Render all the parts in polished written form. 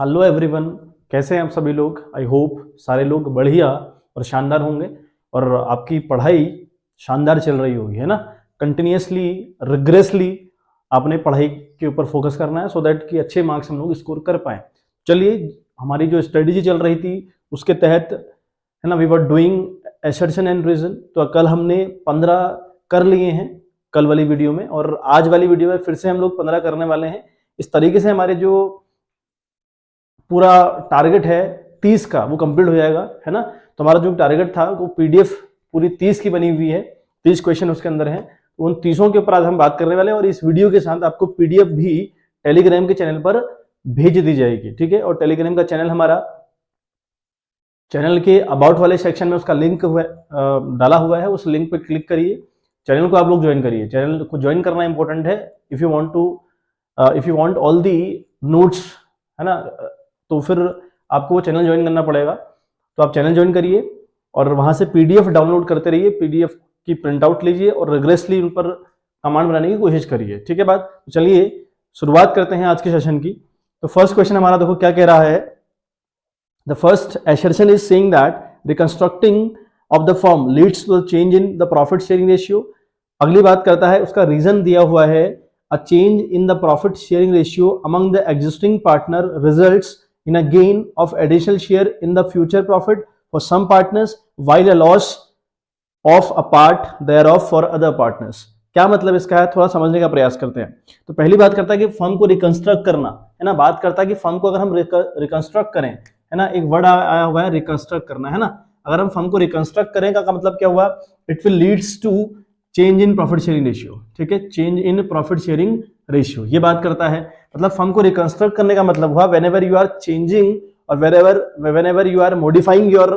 Hello everyone, कैसे हैं आप सभी लोग। आई होप सारे लोग बढ़िया और शानदार होंगे और आपकी पढ़ाई शानदार चल रही होगी, है ना। कंटिन्यूसली रिग्रेसली आपने पढ़ाई के ऊपर फोकस करना है सो दैट कि अच्छे मार्क्स हम लोग स्कोर कर पाएँ। चलिए, हमारी जो स्ट्रेटेजी चल रही थी उसके तहत, है ना, we were doing assertion and reason. तो कल हमने 15 कर लिए हैं कल वाली वीडियो में, और आज वाली वीडियो में फिर से हम लोग 15 करने वाले हैं। इस तरीके से हमारे जो पूरा टारगेट है 30 का वो कंप्लीट हो जाएगा, है ना। तो हमारा जो टारगेट था वो पीडीएफ पूरी 30 की बनी हुई है, 30 क्वेश्चन उसके अंदर है। तो उन 30 के ऊपर आज हम बात करने वाले हैं और इस वीडियो के साथ आपको पीडीएफ भी टेलीग्राम के चैनल पर भेज दी जाएगी, ठीक है। और टेलीग्राम का चैनल हमारा चैनल के अबाउट वाले सेक्शन में उसका लिंक डाला हुआ है, उस लिंक पे क्लिक करिए, चैनल को आप लोग ज्वाइन करिए। चैनल को ज्वाइन करना इंपॉर्टेंट है if you want all the notes, है ना। तो फिर आपको वो चैनल ज्वाइन करना पड़ेगा। तो आप चैनल ज्वाइन करिए और वहां से पीडीएफ डाउनलोड करते रहिए, पीडीएफ की प्रिंट आउट लीजिए और रिग्रेसली उन पर कमांड बनाने की कोशिश करिए, ठीक है बात। तो चलिए शुरुआत करते हैं आज के सेशन की। तो फर्स्ट क्वेश्चन हमारा देखो क्या कह रहा है। The first assertion is saying that reconstructing of the firm leads to a change in the profit sharing ratio। अगली बात करता है, उसका रीजन दिया हुआ है, a change in the profit sharing ratio among the existing partner results in a gain of additional share in the future profit for some partners while a loss of a part thereof for other partners। क्या मतलब इसका है, थोड़ा समझने का प्रयास करते हैं। तो पहली बात करता है कि फर्म को रिकंस्ट्रक्ट करना, है ना। बात करता है कि फर्म को अगर हम रिकंस्ट्रक्ट करें, है ना, एक वर्ड आया हुआ है रिकंस्ट्रक्ट करना, है ना। अगर हम फर्म को रिकंस्ट्रक्ट करें का मतलब क्या हुआ, it will leads to change in profit sharing ratio, ठीक है, change in profit sharing ratio, ये बात करता है। मतलब फर्म को रिकंस्ट्रक्ट करने का मतलब हुआ व्हेनेवर यू आर चेंजिंग और whenever you are modifying your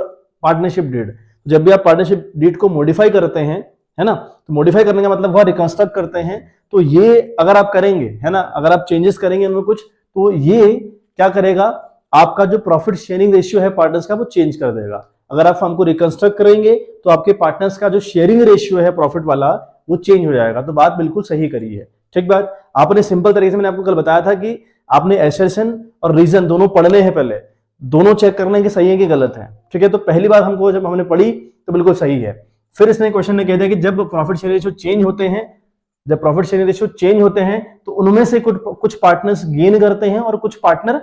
partnership deed. जब भी आप पार्टनरशिप डीड को मॉडिफाई करते हैं, है ना, तो मॉडिफाई करने का मतलब हुआ रिकंस्ट्रक्ट करते हैं। तो ये अगर आप करेंगे, है ना, अगर आप चेंजेस करेंगे उनमें कुछ, तो ये क्या करेगा, आपका जो प्रॉफिट शेयरिंग रेशियो है पार्टनर्स का वो चेंज कर देगा। अगर आप फर्म को रिकंस्ट्रक्ट करेंगे तो आपके पार्टनर्स का जो शेयरिंग रेशियो है प्रॉफिट वाला वो चेंज हो जाएगा। तो बात बिल्कुल सही करी है, ठीक बात। आपने सिंपल तरीके से, मैंने आपको कल बताया था कि आपने एसर्शन और रीजन दोनों पढ़ने हैं, पहले दोनों चेक करने के सही है कि गलत है, ठीक है। तो पहली बार हमको जब हमने पढ़ी तो बिल्कुल सही है। फिर इसने क्वेश्चन ने कह दिया कि जब प्रॉफिट शेयरिंग रेशियो चेंज होते हैं, जब प्रॉफिट शेयरिंग रेशियो चेंज होते हैं तो उनमें से कुछ पार्टनर्स गेन करते हैं और कुछ पार्टनर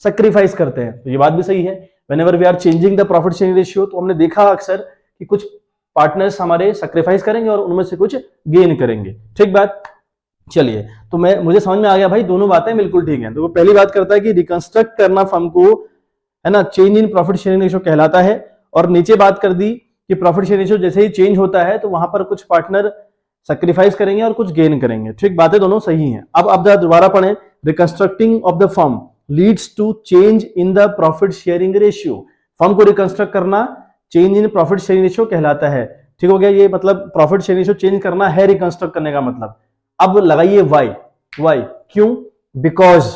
सैक्रिफाइस करते हैं। तो ये बात भी सही है, whenever we are changing the profit sharing ratio, तो हमने देखा अक्सर कि कुछ पार्टनर्स हमारे सैक्रिफाइस करेंगे और उनमें से कुछ गेन करेंगे, ठीक बात। चलिए, तो मुझे समझ में आ गया भाई, दोनों बातें बिल्कुल ठीक हैं। तो वो पहली बात करता है कि रिकंस्ट्रक्ट करना फर्म को, है ना, change in profit sharing ratio कहलाता है। और नीचे बात कर दी कि प्रॉफिट शेयरिंग रेशियो जैसे ही चेंज होता है तो वहां पर कुछ पार्टनर सैक्रिफाइस करेंगे और कुछ गेन करेंगे, ठीक, बातें दोनों सही हैं। अब दोबारा पढ़ें, reconstructing of the firm leads to change in the profit sharing ratio. Firm को रिकंस्ट्रक्ट करना change in profit sharing ratio कहलाता है, ठीक हो गया। ये मतलब प्रॉफिट शेयरिंग रेशियो चेंज करना है रिकंस्ट्रक्ट करने का मतलब। अब लगाइए वाई क्यों, बिकॉज,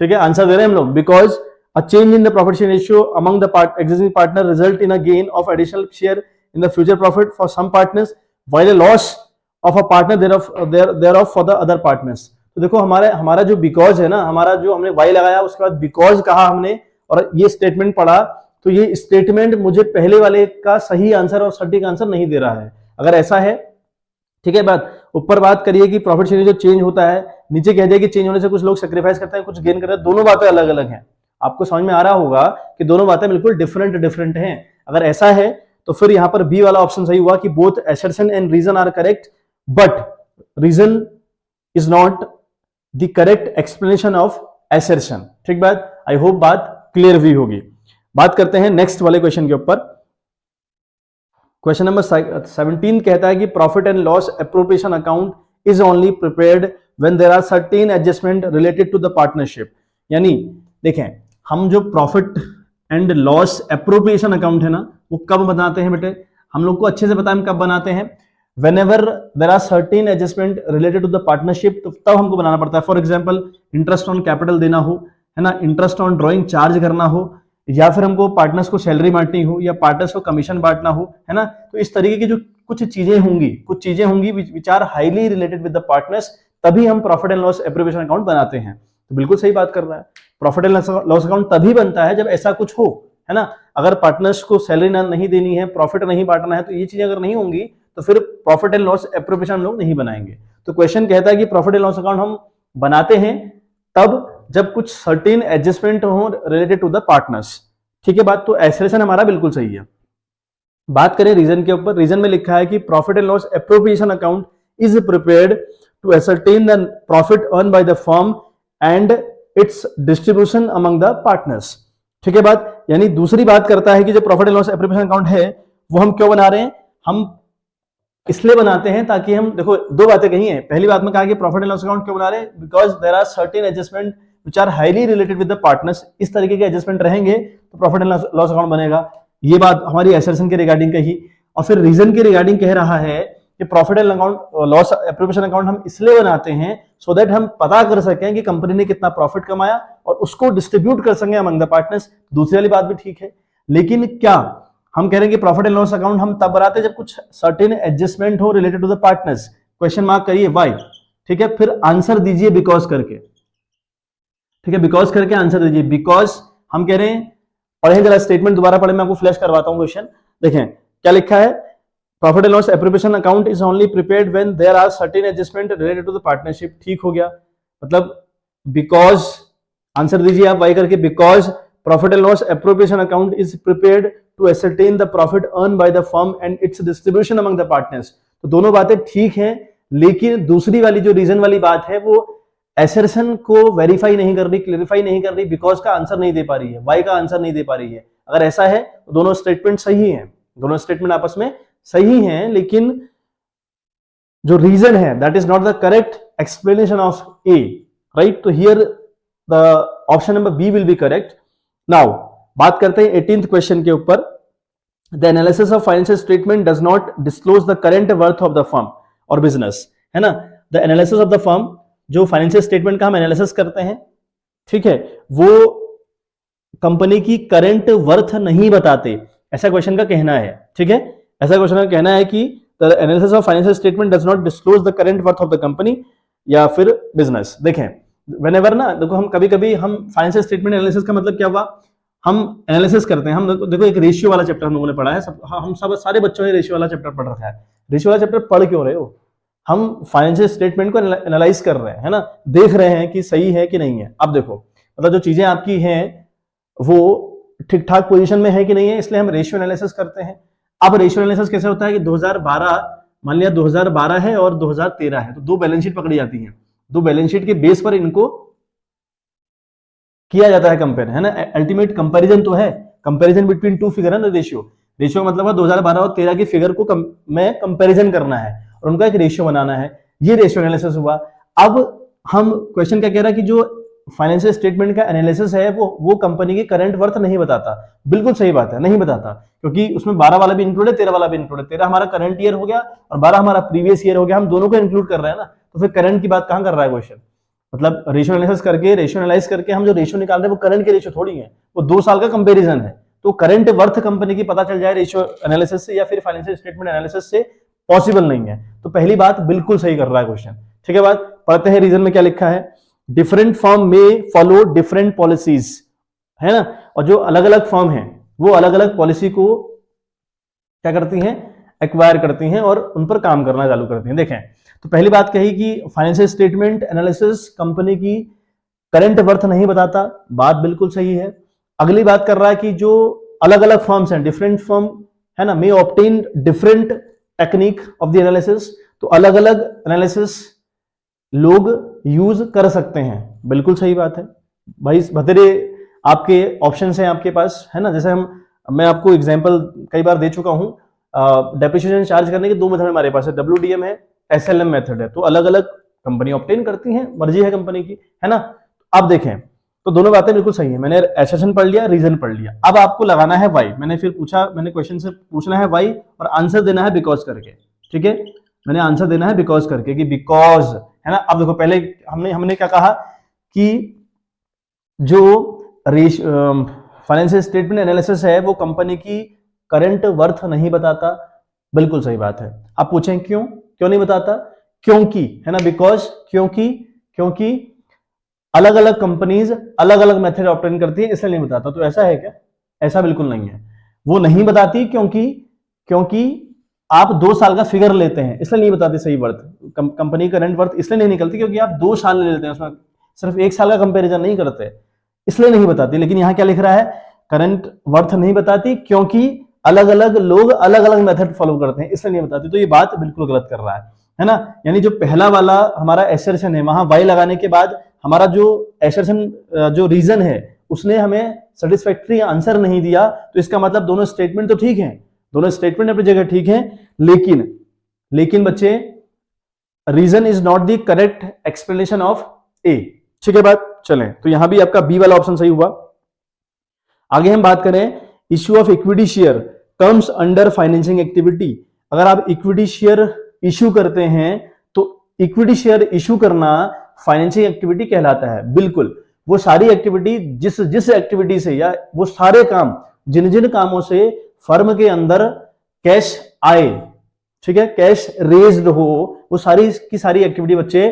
ठीक है, आंसर दे रहे हैं हम लोग, because a change in the profit sharing ratio among the existing partner result in a gain of additional share in the future profit for some partners while a loss of a partner thereof for the other partners। तो देखो हमारा जो because है ना, हमारा जो हमने Y लगाया उसके बाद बिकॉज कहा हमने और ये स्टेटमेंट पढ़ा, तो ये स्टेटमेंट मुझे पहले वाले का सही आंसर और सटीक आंसर नहीं दे रहा है। अगर ऐसा है, ठीक है बात। ऊपर बात करिए कि प्रॉफिट शेयरिंग जो चेंज होता है, नीचे कह दिया कि चेंज होने से कुछ लोग सैक्रिफाइस करते हैं, कुछ गेन करते हैं, दोनों बातें अलग अलग हैं। आपको समझ में आ रहा होगा कि दोनों बातें बिल्कुल डिफरेंट हैं। अगर ऐसा है तो फिर यहां पर बी वाला ऑप्शन सही हुआ कि both assertion and reason are correct but reason is not the correct explanation of assertion, ठीक बात। आई होप बात क्लियर हुई होगी। बात करते हैं नेक्स्ट वाले क्वेश्चन के ऊपर। क्वेश्चन नंबर 17 कहता है कि profit and loss appropriation account is only prepared when there are certain adjustment related to the partnership. यानी देखें, हम जो profit and loss appropriation account है ना, वो कब बनाते हैं बेटे, हम लोग को अच्छे से पता है हम कब बनाते हैं, whenever there are certain adjustment related to the partnership, तो तब हमको बनाना पड़ता है। For example interest on capital देना हो, है ना, इंटरेस्ट ऑन ड्रॉइंग चार्ज करना हो, या फिर हमको पार्टनर्स को सैलरी बांटनी हो या पार्टनर्स को कमीशन बांटना हो, है ना। तो इस तरीके की जो कुछ चीजें होंगी which are highly related with the partners, तभी हम profit and loss appropriation account बनाते हैं। तो बिल्कुल सही बात कर रहा है। प्रॉफिट एंड लॉस अकाउंट तभी बनता है जब ऐसा कुछ हो, है ना। अगर पार्टनर्स को सैलरी नहीं देनी है, प्रॉफिट नहीं बांटना है, तो ये चीजें अगर नहीं होंगी तो फिर प्रॉफिट एंड लॉस एप्रोप्रिएशन हम लोग नहीं बनाएंगे। तो क्वेश्चन कहता है कि प्रॉफिट एंड लॉस अकाउंट हम बनाते हैं तब जब कुछ सर्टेन एडजस्टमेंट हो रिलेटेड टू द पार्टनर्स। ठीक है बात, तो एसेशन हमारा बिल्कुल सही है। बात करें रीजन के ऊपर, रीजन में लिखा है कि profit and loss appropriation account is prepared to ascertain the profit earn by the firm and its distribution among the partners. ठीक है बात, यानी दूसरी बात करता है कि जो profit and loss appropriation account है वो हम क्यों बना रहे हैं, हम इसलिए बनाते हैं ताकि हम, देखो दो बातें कही हैं। पहली बात में कहा कि प्रॉफिट एंड लॉस अकाउंट क्यों बना रहे हैं, because there are certain adjustment which are highly related with the partners. इस तरीके के एडजस्टमेंट रहेंगे तो प्रॉफिट एंड लॉस अकाउंट बनेगा। ये बात हमारी एसेशन के रिगार्डिंग कही। और फिर रीजन के रिगार्डिंग कह रहा है कि profit and loss appropriation account हम इसलिए बनाते हैं सो दैट हम पता कर सकें कि कंपनी ने कितना प्रॉफिट कमाया और उसको डिस्ट्रीब्यूट कर सकें अमंग द पार्टनर्स। दूसरी वाली बात भी ठीक है, लेकिन क्या हम कह रहे हैं कि प्रॉफिट एंड लॉस अकाउंट हम तब बनाते हैं जब कुछ सर्टेन एडजस्टमेंट हो related to the partners. Question mark करिए व्हाई। ठीक है, फिर आंसर दीजिए बिकॉज करके। ठीक है, बिकॉज करके आंसर दीजिए। बिकॉज हम कह रहे हैं, पढ़े जरा स्टेटमेंट दोबारा पढ़े, मैं आपको फ्लैश करवाता हूं क्वेश्चन। देखें क्या लिखा है, profit and loss appropriation account is only prepared when there are certain adjustment related to the partnership. ठीक हो गया, मतलब बिकॉज, आंसर दीजिए आप वाई करके, because profit and loss appropriation account is prepared to ascertain the profit earned by the firm and its distribution among the partners। तो दोनों बातें ठीक हैं, लेकिन दूसरी वाली जो रीजन वाली बात है वो एसर्शन को वेरीफाई नहीं कर रही, क्लेरिफाई नहीं कर रही, बिकॉज का आंसर नहीं दे पा रही है, वाई का आंसर नहीं दे पा रही है। अगर ऐसा है तो दोनों स्टेटमेंट सही हैं, दोनों स्टेटमेंट आपस में सही हैं, लेकिन जो रीजन है that is not the correct explanation of A, right. तो here the option number B will be correct. Now बात करते हैं 18th क्वेश्चन के ऊपर। The analysis of financial statement does not disclose the current worth of the firm और business, है ना। The analysis of the firm, जो financial statement का हम एनालिसिस करते हैं, ठीक है, वो कंपनी की करंट वर्थ नहीं बताते, ऐसा क्वेश्चन का कहना है। ठीक है, ऐसा क्वेश्चन का कहना है कि the analysis of financial statement does not disclose the current worth of the company या फिर बिजनेस। देखें व्हेनेवर ना, देखो हम कभी कभी हम फाइनेंशियल स्टेटमेंट एनालिसिस का मतलब क्या हुआ, हम एनालिसिस करते हैं। हम देखो एक रेशियो वाला चैप्टर हम लोगों ने पढ़ा है, हम सब सारे बच्चों ने रेशियो वाला चैप्टर पढ़ रखा है। रेशियो वाला चैप्टर पढ़ क्यों रहे हो, हम फाइनेंशियल स्टेटमेंट को एनालाइज कर रहे हैं, है ना, देख रहे हैं कि सही है कि नहीं है। अब देखो मतलब जो चीजें आपकी हैं वो ठीक ठाक पोजीशन में है कि नहीं है, इसलिए हम रेशियो एनालिसिस करते हैं। अब रेशियो एनालिसिस कैसे होता है कि 2012, मान लिया 2012 है और 2013 है, तो दो बैलेंस शीट पकड़ी जाती हैं, दो बैलेंस शीट के बेस पर इनको किया जाता है कंपेयर, है ना। अल्टीमेट कंपैरिजन तो है, कंपैरिजन बिटवीन टू फिगर है ना, रेशियो। रेशियो मतलब है 2012 और 13 की फिगर को में कंपैरिजन करना है और उनका एक रेशियो बनाना है, ये रेशियो एनालिसिस हुआ। अब हम क्वेश्चन क्या कह रहा है कि जो फाइनेंशियल स्टेटमेंट का एनालिसिस है वो कंपनी की करंट वर्थ नहीं बताता। बिल्कुल सही बात है, नहीं बताता, क्योंकि उसमें 12 वाला भी इंक्लूड है, 13 वाला भी इंक्लूड है। 13 हमारा करंट ईयर हो गया और 12 हमारा प्रीवियस ईयर हो गया, हम दोनों को इंक्लूड कर रहे हैं ना, तो फिर करंट की बात कहां कर रहा है क्वेश्चन। मतलब रेशियो एनालिसिस करके, रेशियो एनालाइज करके हम जो रेशियो निकाल रहे हैं वो करंट के रेशियो थोड़ी है, वो 2 साल का कंपैरिजन है। तो करंट वर्थ कंपनी की पता चल जाए रेशियो एनालिसिस से या फिर फाइनेंशियल स्टेटमेंट एनालिसिस से, पॉसिबल नहीं है। तो पहली बात बिल्कुल सही कर रहा है क्वेश्चन। ठीक है, बात पढ़ते हैं रीजन में क्या लिखा है। डिफरेंट फर्म में फॉलो डिफरेंट पॉलिसीज, है ना, और जो अलग अलग फर्म है वो अलग अलग पॉलिसी को क्या करती हैं, एक्वायर करती हैं और उन पर काम करना चालू करती हैं। देखें तो पहली बात कही कि फाइनेंशियल स्टेटमेंट एनालिसिस कंपनी की करंट वर्थ नहीं बताता, बात बिल्कुल सही है। अगली बात कर रहा है कि जो अलग अलग फर्म्स हैं, डिफरेंट फर्म, है ना, may obtain different technique of the analysis, तो अलग अलग एनालिसिस लोग यूज कर सकते हैं, बिल्कुल सही बात है भाई। बतेरे आपके ऑप्शंस हैं आपके पास, है ना, जैसे मैं आपको एग्जांपल कई बार दे चुका हूं। डेप्रिसिएशन चार्ज करने के दो मेथड हमारे पास है, WDM है, SLM मेथड है, तो अलग अलग कंपनी ऑब्टेन करती हैं, मर्जी है कंपनी की, है ना। अब देखें तो दोनों बातें बिल्कुल सही है, मैंने एसेशन पढ़ लिया, रीजन पढ़ लिया। अब आपको लगाना है वाई, मैंने फिर पूछा, मैंने क्वेश्चन से पूछना है वाई और आंसर देना है बिकॉज करके। ठीक है, मैंने आंसर देना है बिकॉज करके कि बिकॉज, है ना। अब देखो पहले हमने क्या कहा कि जो फाइनेंशियल स्टेटमेंट एनालिसिस है वो कंपनी की करंट वर्थ नहीं बताता, बिल्कुल सही बात है। आप पूछें क्यों नहीं बताता, क्योंकि, है ना, बिकॉज, क्योंकि अलग अलग कंपनीज अलग अलग मेथड ऑप्टेन करती है, इसलिए नहीं बताता। तो ऐसा है क्या? ऐसा बिल्कुल नहीं है, वो नहीं बताती क्योंकि आप 2 साल का फिगर लेते हैं, इसलिए नहीं बताते सही वर्थ। कंपनी का करंट वर्थ इसलिए नहीं निकलती क्योंकि आप 2 साल ले लेते हैं, उसमें सिर्फ 1 साल का कंपेरिजन नहीं करते, इसलिए नहीं बताती। लेकिन यहां क्या लिख रहा है? करंट वर्थ नहीं बताती क्योंकि अलग अलग लोग अलग अलग मेथड फॉलो करते हैं, इसलिए नहीं बताती। तो ये बात बिल्कुल गलत कर रहा है ना। यानी जो पहला वाला हमारा एसर्शन है, वहां वाई लगाने के बाद हमारा जो एसर्शन जो रीजन है उसने हमें सेटिस्फैक्टरी आंसर नहीं दिया, तो इसका मतलब दोनों स्टेटमेंट तो ठीक है, दोनों स्टेटमेंट अपनी जगह ठीक है, लेकिन बच्चे reason is not the correct explanation of A. ठीक है बात? चलें, तो यहां भी आपका बी वाला ऑप्शन सही हुआ। आगे हम बात करें, issue of equity share comes under financing activity. अगर आप इक्विटी शेयर इश्यू करते हैं तो इक्विटी शेयर इश्यू करना फाइनेंसिंग एक्टिविटी कहलाता है। बिल्कुल, वो सारी एक्टिविटी जिस एक्टिविटी से या वो सारे काम जिन कामों से फर्म के अंदर कैश आए, ठीक है, कैश रेज्ड हो, वो सारी की सारी एक्टिविटी बच्चे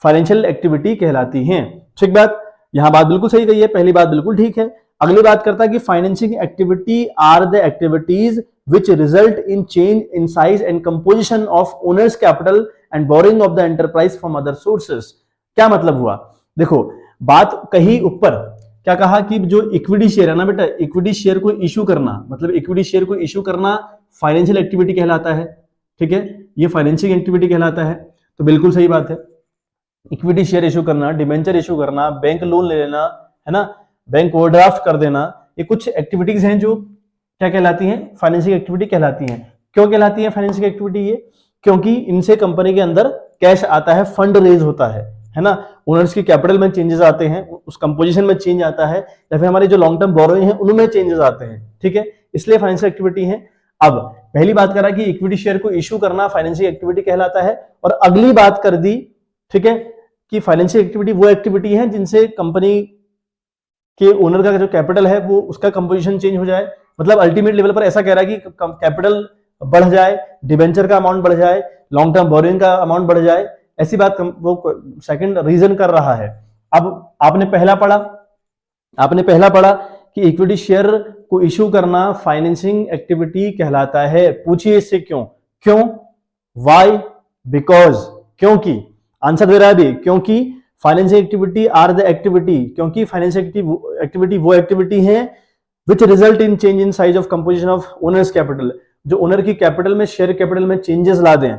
फाइनेंशियल एक्टिविटी कहलाती हैं। ठीक बात? यहां बात बिल्कुल सही कही है, पहली बात बिल्कुल ठीक है। अगली बात करता है कि financing activity are the activities which result in change in size and composition of owners capital and borrowing of the enterprise from other sources. क्या मतलब हुआ? देखो, बात कही ऊपर, क्या कहा कि जो इक्विटी शेयर है ना बेटा, इक्विटी शेयर को इश्यू करना, मतलब इक्विटी शेयर को इश्यू करना फाइनेंशियल एक्टिविटी कहलाता है। ठीक है, ये फाइनेंशियल एक्टिविटी कहलाता है, तो बिल्कुल सही बात है। इक्विटी शेयर इश्यू करना, डिबेंचर इश्यू करना, बैंक लोन ले लेना, है ना, बैंक ओवरड्राफ्ट कर देना, ये कुछ एक्टिविटीज हैं जो क्या कहलाती हैं? फाइनेंशियल एक्टिविटी कहलाती हैं। क्यों कहलाती है फाइनेंशियल एक्टिविटी? ये क्योंकि इनसे कंपनी के अंदर कैश आता है, फंड रेज होता है ना, ओनर्स की कैपिटल में चेंजेस आते हैं, उस कंपोजिशन में चेंज आता है, या फिर हमारे जो लॉन्ग टर्म बोरोइंग है उनमें चेंजेस आते हैं। ठीक है, इसलिए फाइनेंशियल एक्टिविटी है। अब पहली बात करा कि इक्विटी शेयर को इश्यू करना फाइनेंशियल एक्टिविटी कहलाता है, और अगली बात कर दी, ठीक है, कि फाइनेंशियल एक्टिविटी वो एक्टिविटी है जिनसे कंपनी के ओनर का जो कैपिटल है वो उसका कंपोजिशन चेंज हो जाए। मतलब अल्टीमेट लेवल पर ऐसा कह रहा है कि कैपिटल बढ़ जाए, डिबेंचर का अमाउंट बढ़ जाए, लॉन्ग टर्म बोरिंग का अमाउंट बढ़ जाए, ऐसी बात वो सेकंड रीजन कर रहा है। अब आपने पहला पढ़ा कि इक्विटी शेयर को इश्यू करना फाइनेंसिंग एक्टिविटी कहलाता है। पूछिए इससे क्यों? वाई? बिकॉज, क्योंकि आंसर दे रहा है अभी, क्योंकि financial activity are the activity, क्योंकि फाइनेंशियल एक्टिविटी वो एक्टिविटी है which result in change in size of composition of owners capital, जो ओनर की कैपिटल में, शेयर कैपिटल में चेंजेस ला दें,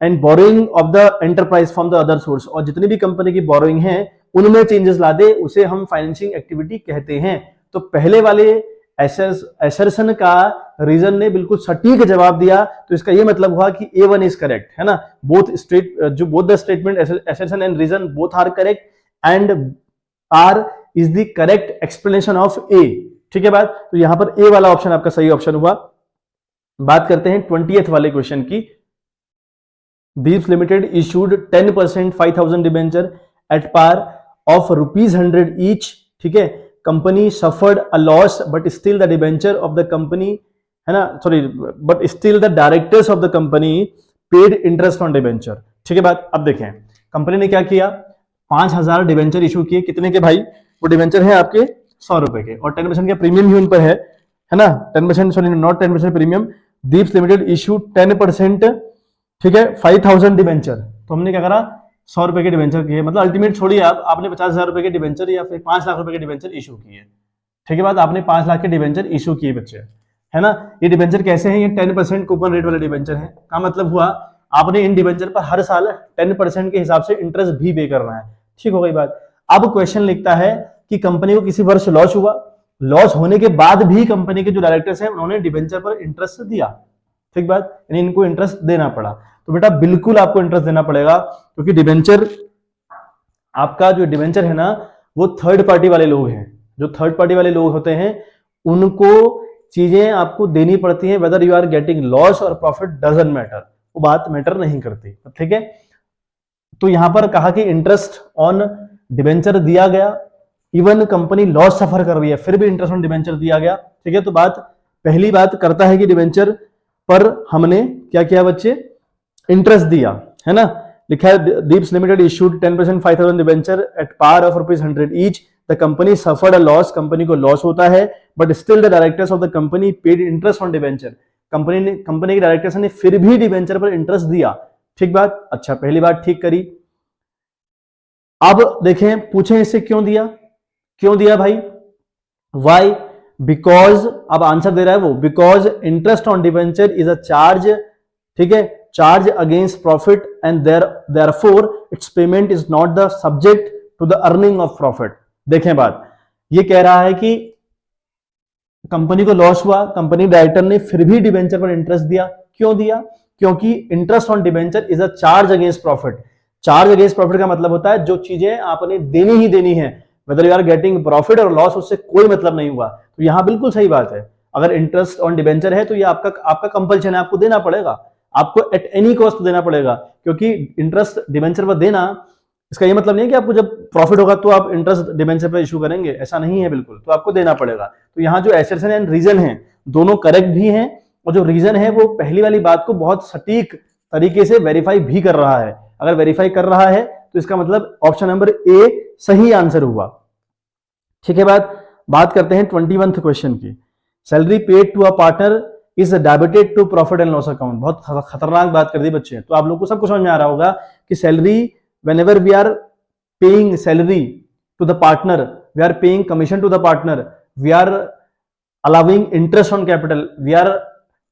and borrowing of the enterprise from the other source, और जितनी भी कंपनी की बोरोइंग है उनमें चेंजेस ला दे, उसे हम फाइनेंसिंग एक्टिविटी कहते हैं। तो पहले वाले एसर्शन का रीजन ने बिल्कुल सटीक जवाब दिया, तो इसका यह मतलब हुआ कि A1 इज करेक्ट, है ना। Both the statement assertion and reason both are correct, and R is the correct explanation of A. ठीक है बात? तो यहां पर ए वाला ऑप्शन आपका सही ऑप्शन हुआ। बात करते हैं 20th वाले क्वेश्चन की। Deeps limited issued 10% 5000 debenture at par of ₹100 each. ठीक है, company suffered a loss but still the debenture of the company, है ना, sorry, but still the directors of the company paid interest on debenture. ठीक है बात? अब देखें, कंपनी ने क्या किया, 5000 डिबेंचर इशू किए। कितने के भाई? वो डिबेंचर है आपके 100 रुपए के, और 10% का प्रीमियम भी उन पर है ना, 10%, sorry not 10% premium. Deep's limited issue 10%, ठीक है, 5000 डिबेंचर। तो हमने क्या करा, 100 रुपए के डिबेंचर किए, मतलब अल्टीमेट छोड़िए, आपने 50,000 रुपए के डिबेंचर या फिर 5 लाख रुपए के डिबेंचर इशू किए। ठीक है बात? आपने 5 लाख के डिबेंचर इशू किए बच्चे, है ना। ये डिबेंचर कैसे हैं? ये 10% कूपन रेट वाले डिबेंचर है। का मतलब हुआ आपने इन डिबेंचर पर हर साल 10% के हिसाब से इंटरेस्ट भी पे करना है। ठीक हो गई बात? अब क्वेश्चन लिखता है कि कंपनी को किसी वर्ष लॉस हुआ, लॉस होने के बाद भी कंपनी के जो डायरेक्टर्स हैं उन्होंने डिबेंचर पर इंटरेस्ट दिया। ठीक बात? यानी इनको इंटरेस्ट देना पड़ा। तो बेटा बिल्कुल आपको इंटरेस्ट देना पड़ेगा, क्योंकि डिबेंचर, आपका जो डिबेंचर है ना, वो थर्ड पार्टी वाले लोग हैं। जो थर्ड पार्टी वाले लोग होते हैं उनको चीजें आपको देनी पड़ती हैं, whether you are getting loss और प्रॉफिट डजंट मैटर, वो बात मैटर नहीं करती। ठीक है, तो यहां पर कहा कि इंटरेस्ट ऑन डिबेंचर दिया गया, इवन कंपनी लॉस सफर कर रही है फिर भी इंटरेस्ट ऑन डिबेंचर दिया गया। ठीक है, तो बात, पहली बात करता है कि डिबेंचर पर हमने क्या किया बच्चे, इंटरेस्ट दिया, है ना। लिखा है Deeps limited issued 10% 5,000 debenture at par of ₹100 each. The company suffered a loss, company को लॉस होता है, but still the directors of the company paid interest on debenture. Company के डायरेक्टर्स ने फिर भी डिबेंचर पर इंटरेस्ट दिया। ठीक बात, अच्छा पहली बात ठीक करी। अब देखें, पूछें इससे क्यों दिया, क्यों दिया भाई, वाई, बिकॉज, अब आंसर दे रहा है वो, because interest on debenture is a charge, ठीक है, charge against profit and therefore its payment is not the subject to the earning of profit. देखें बात, ये कह रहा है कि कंपनी को लॉस हुआ, कंपनी डायरेक्टर ने फिर भी डिबेंचर पर इंटरेस्ट दिया। क्यों दिया, क्योंकि interest on debenture is a charge against profit. Charge against profit का मतलब होता है जो चीजें आपने देनी ही देनी है, whether you are getting profit और लॉस, उससे कोई मतलब नहीं हुआ। तो यहां बिल्कुल सही बात है, अगर इंटरेस्ट ऑन डिबेंचर है तो ये आपका कंपल्शन है, आपको देना पड़ेगा, आपको एट एनी कॉस्ट देना पड़ेगा, क्योंकि इंटरेस्ट डिबेंचर पर देना, इसका ये मतलब नहीं है कि आपको जब प्रॉफिट होगा तो आप इंटरेस्ट डिबेंचर पर इशू करेंगे, ऐसा नहीं है बिल्कुल, तो आपको देना पड़ेगा। तो यहाँ जो एसेट्स एंड रीजन है दोनों करेक्ट भी हैं, और जो रीजन है वो पहली वाली बात को बहुत सटीक तरीके से वेरीफाई भी कर रहा है। अगर वेरीफाई कर रहा है तो इसका मतलब ऑप्शन नंबर ए सही आंसर हुआ। ठीक है, बात करते हैं 21th क्वेश्चन की। Salary paid to a partner is debited to profit and loss account. बहुत खतरनाक बात कर दी बच्चे, तो आप लोग को सब कुछ समझ में आ रहा होगा कि salary, whenever we are paying salary to the partner, we are paying commission to the partner, we are allowing interest on capital, we are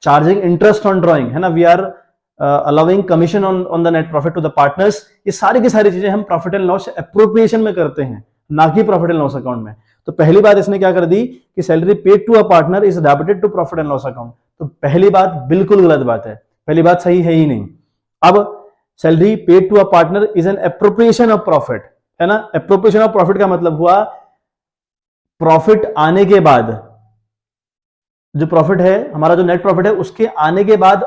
charging interest on drawing, है ना, we are allowing commission on the net profit to the partners। ये सारी की सारी चीजें हम profit and loss appropriation में करते हैं, ना कि प्रॉफिट एंड लॉस अकाउंट में। तो पहली बात इसने क्या कर दी कि salary paid to a partner is debited to profit and loss account. तो पहली बात बिल्कुल गलत बात है, पहली बात सही है ही नहीं। अब salary paid to a partner is an appropriation of profit, है ना, एप्रोप्रिएशन ऑफ प्रॉफिट का मतलब हुआ प्रॉफिट आने के बाद, जो प्रॉफिट है हमारा, जो नेट प्रॉफिट है, उसके आने के बाद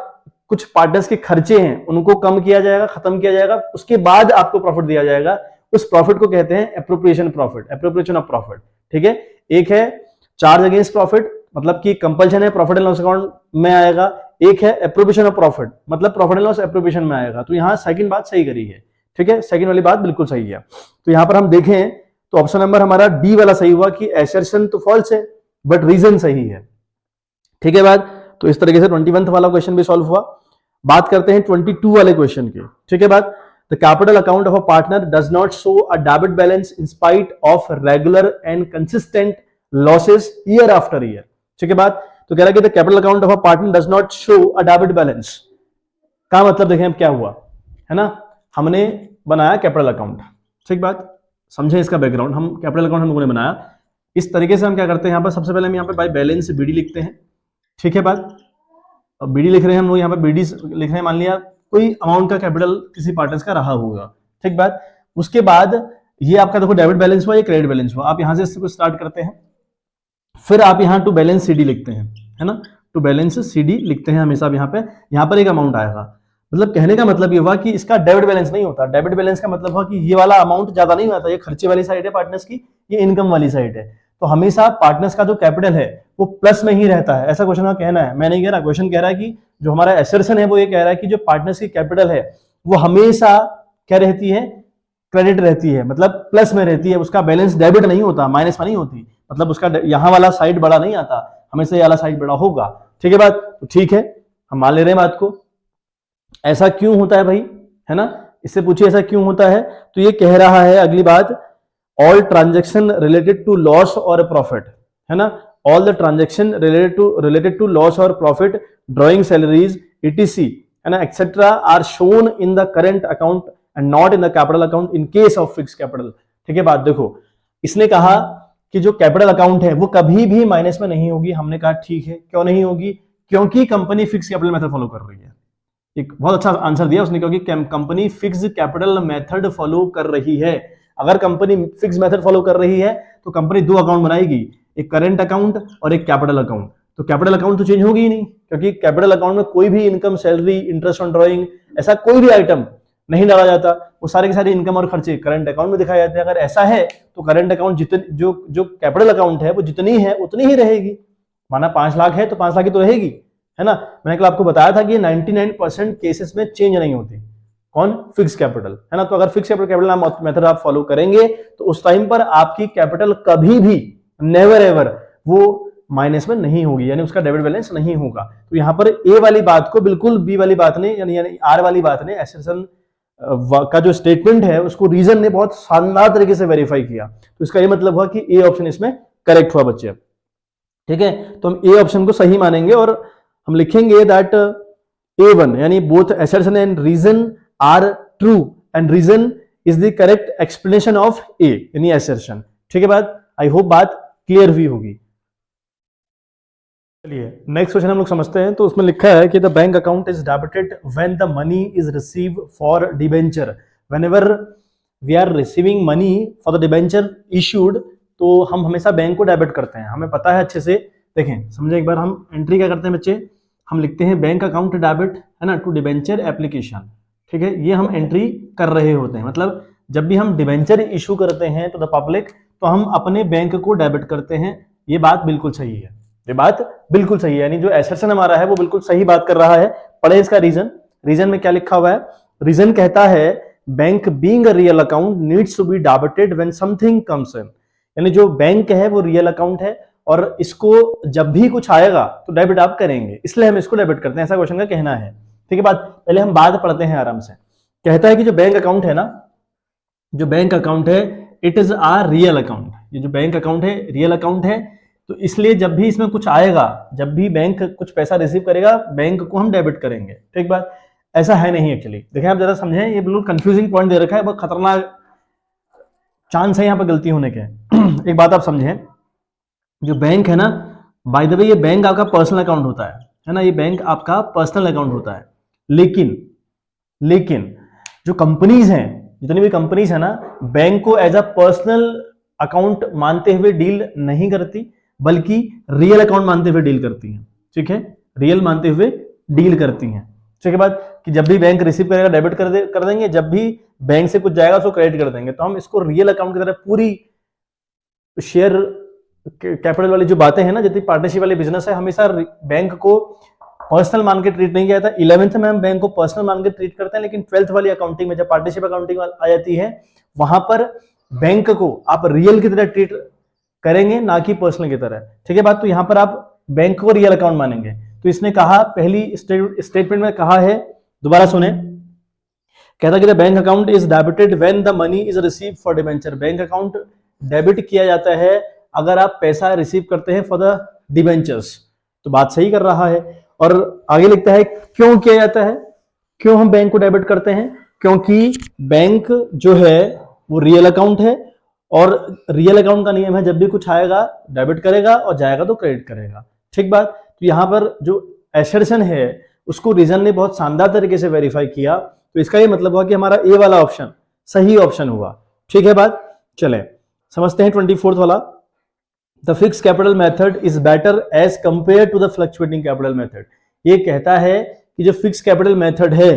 कुछ पार्टनर्स के खर्चे हैं उनको कम किया जाएगा, खत्म किया जाएगा, उसके बाद आपको प्रॉफिट दिया जाएगा। उस प्रॉफिट को कहते हैं appropriation profit, appropriation of profit. ठीक है, एक है चार्ज अगेंस्ट प्रॉफिट, मतलब कि कंपल्शन है, प्रॉफिट एंड लॉस अकाउंट में आएगा। एक है एप्रोप्रिएशन ऑफ प्रॉफिट, मतलब प्रॉफिट एंड लॉस एप्रोप्रिएशन में आएगा। तो यहां सेकंड बात सही करी है। ठीक है, सेकंड वाली बात बिल्कुल सही है। तो यहां पर हम देखें तो ऑप्शन नंबर हमारा डी वाला सही हुआ कि एसर्शन तो फॉल्स है बट रीजन सही है। ठीक है बात, तो इस तरीके से 21th वाला क्वेश्चन भी सॉल्व हुआ। बात करते हैं 22 वाले क्वेश्चन की। ठीक है बात, the capital account of a partner does not show a debit balance in spite of regular and consistent losses year after year. ठीक है बात, तो कह रहा है कि the capital account of a partner does not show a debit balance का मतलब देखें अब क्या हुआ, है ना, हमने बनाया कैपिटल अकाउंट। ठीक बात, समझे इसका बैकग्राउंड, हम कैपिटल अकाउंट हम लोगों ने बनाया इस तरीके से। हम क्या करते हैं, यहाँ पर सबसे पहले हम यहाँ पे बाय बैलेंस बीडी लिखते हैं। ठीक है बात, अब बीडी लिख रहे हैं हम लोग, यहाँ पर बीडी लिख रहे हैं, मान लिया कोई अमाउंट का कैपिटल किसी पार्टनर्स का रहा होगा। ठीक बात, उसके बाद ये आपका देखो डेबिट बैलेंस हुआ, ये क्रेडिट बैलेंस हुआ। आप यहां से इसको स्टार्ट करते हैं, फिर आप यहाँ टू बैलेंस सीडी लिखते हैं, है ना, टू बैलेंस सीडी लिखते हैं हमेशा। यहाँ पर एक अमाउंट आएगा, मतलब कहने का मतलब ये हुआ कि इसका डेबिट बैलेंस नहीं होता। डेबिट बैलेंस का मतलब हुआ कि ये वाला अमाउंट ज्यादा नहीं होता, ये खर्चे वाली साइड है पार्टनर्स की, ये इनकम वाली साइड है। तो हमेशा पार्टनर्स का जो कैपिटल है वो प्लस में ही रहता है, ऐसा क्वेश्चन का कहना है। मैं नहीं कह रहा, क्वेश्चन कह रहा है कि जो हमारा एसर्शन है वो ये कह रहा है कि जो पार्टनर्स की कैपिटल है वो हमेशा क्या रहती है, क्रेडिट रहती है, मतलब प्लस में रहती है, उसका बैलेंस डेबिट नहीं होता, माइनस में नहीं होती, मतलब उसका यहाँ वाला साइड बड़ा नहीं आता, हमेशा ये वाला साइड बड़ा होगा। ठीक है बात, तो ठीक है, हम मान ले रहे हैं बात को। ऐसा क्यों होता है भाई, है ना, इससे पूछिए ऐसा क्यों होता है। तो ये कह रहा है अगली बात, all transaction related to loss और प्रॉफिट, है ना, all the transaction related to loss और प्रॉफिट, ड्रॉइंग सैलरीज etc, है ना, etcetera are shown in the current account and not in the capital account in case of fix capital. ठीक है बात, देखो इसने कहा कि जो कैपिटल अकाउंट है वो कभी भी माइनस में नहीं होगी। हमने कहा ठीक है, क्यों नहीं होगी, क्योंकि company fix capital method follow कर रही है। एक बहुत अच्छा आंसर दिया उसने, क्योंकि company fix capital method follow कर रही है। अगर कंपनी फिक्स मेथड फॉलो कर रही है तो कंपनी दो अकाउंट बनाएगी, एक करेंट अकाउंट और एक कैपिटल अकाउंट। तो कैपिटल अकाउंट तो चेंज होगी ही नहीं, क्योंकि कैपिटल अकाउंट में कोई भी income, salary, interest on drawing, ऐसा कोई भी आइटम नहीं डाला जाता। वो सारे के सारे इनकम और खर्चे करंट अकाउंट में दिखाए जाते हैं। अगर ऐसा है तो करंट अकाउंट जितनी जो कैपिटल अकाउंट है वो जितनी है उतनी ही रहेगी। माना 5 लाख है तो 5 लाख ही तो रहेगी, है ना। मैंने कल आपको बताया था कि 99% केसेस में चेंज नहीं होती। कौन? फिक्स कैपिटल, है ना। तो अगर फिक्स कैपिटल मेथड आप फॉलो करेंगे तो उस टाइम पर आपकी कैपिटल कभी भी नेवर एवर वो माइनस में नहीं होगी, यानी उसका डेबिट बैलेंस नहीं होगा। तो यहां पर ए वाली बात को बिल्कुल बी वाली बात ने यानी आर वाली बात ने एसेसन का जो स्टेटमेंट है उसको रीजन ने बहुत शानदार तरीके से वेरीफाई किया। तो इसका ये मतलब हुआ कि ए ऑप्शन इसमें करेक्ट हुआ बच्चे। ठीक है, तो हम ए ऑप्शन को सही मानेंगे और हम लिखेंगे दैट A1 यानी both assertion and reason are true and reason is the correct explanation of A यानी assertion। ठीक है बात, आई होप बात क्लियर हुई होगी। चलिए नेक्स्ट क्वेश्चन हम लोग समझते हैं। तो उसमें लिखा है कि the bank account is debited when the money is receive for debenture. Whenever we are receiving money for the debenture issued, तो हम हमेशा बैंक को डेबिट करते हैं, हमें पता है अच्छे से। देखें समझे एक बार, हम एंट्री क्या करते हैं बच्चे, हम लिखते हैं बैंक अकाउंट डेबिट, है ना, टू डिबेंचर एप्लीकेशन। ठीक है, ये हम एंट्री कर रहे होते हैं, मतलब जब भी हम डिबेंचर इशू करते हैं टू द पब्लिक तो हम अपने बैंक को डेबिट करते हैं। ये बात बिल्कुल सही है, ये बात बिल्कुल सही है, यानी जो एसेसन हमारा है वो बिल्कुल सही बात कर रहा है। पढ़े इसका रीजन, रीजन में क्या लिखा हुआ है? रीजन कहता है bank being a real account needs to be debited when something comes in, यानी जो बैंक है वो रियल अकाउंट है और इसको जब भी कुछ आएगा तो डेबिट आप करेंगे, इसलिए हम इसको डेबिट करते हैं, ऐसा क्वेश्चन का कहना है। ठीक है बात, पहले हम बात पढ़ते हैं आराम से। कहता है कि जो बैंक अकाउंट है ना, जो बैंक अकाउंट है it is a real account, ये जो बैंक अकाउंट है रियल अकाउंट है, तो इसलिए जब भी इसमें कुछ आएगा, जब भी बैंक कुछ पैसा रिसीव करेगा बैंक को हम डेबिट करेंगे। ठीक बात, ऐसा है नहीं एक्चुअली। देखिए आप जरा समझें, ये बिल्कुल कंफ्यूजिंग पॉइंट दे रखा है, बहुत खतरनाक चांस है यहाँ पर गलती होने के। एक बात आप समझें, जो बैंक है ना, बाय द वे ये बैंक आपका पर्सनल अकाउंट होता है ना, ये बैंक आपका पर्सनल अकाउंट होता है, लेकिन जो कंपनीज हैं, जितनी भी कंपनीज है ना, बैंक को एज अ पर्सनल अकाउंट मानते हुए डील नहीं करती, बल्कि रियल अकाउंट मानते हुए डील करती हैं। ठीक है, रियल मानते हुए डील करती हैं। ठीक है बात, कि जब भी बैंक रिसीव करेगा डेबिट कर देंगे, जब भी बैंक से कुछ जाएगा उसको क्रेडिट कर देंगे। तो हम इसको रियल अकाउंट की तरह पूरी शेयर कैपिटल वाली जो बातें हैं ना, जितनी पार्टनरशिप वाली बिजनेस है, हमेशा बैंक को पर्सनल मान के ट्रीट नहीं किया था। 11th में हम बैंक को पर्सनल मान के ट्रीट करते हैं, लेकिन 12th वाली अकाउंटिंग में जब पार्टनरशिप अकाउंटिंग आ जाती है वहां पर बैंक को आप रियल की तरह ट्रीट करेंगे, ना कि पर्सनल की तरह। ठीक है बात, तो यहां पर आप बैंक को रियल अकाउंट मानेंगे। तो इसने कहा, पहली स्टेटमेंट में कहा है, दोबारा सुने, कहता कि the bank account is debited when the money is receive for debenture. Bank account debit किया जाता है अगर आप पैसा रिसीव करते हैं फॉर द डिबेंचर्स। तो बात सही कर रहा है। और आगे लिखता है क्यों किया जाता है, क्यों हम बैंक को डेबिट करते हैं? क्योंकि बैंक जो है वो रियल अकाउंट है और रियल अकाउंट का नियम है जब भी कुछ आएगा डेबिट करेगा और जाएगा तो क्रेडिट करेगा। ठीक बात, तो यहां पर जो एसर्शन है उसको रीजन ने बहुत शानदार तरीके से वेरीफाई किया। तो इसका ये मतलब हुआ कि हमारा ए वाला ऑप्शन सही ऑप्शन हुआ। ठीक है बात, चले समझते हैं 24th वाला। The fix capital method is better as compare to the fluctuating capital method. ये कहता है कि जो फिक्स कैपिटल मेथड है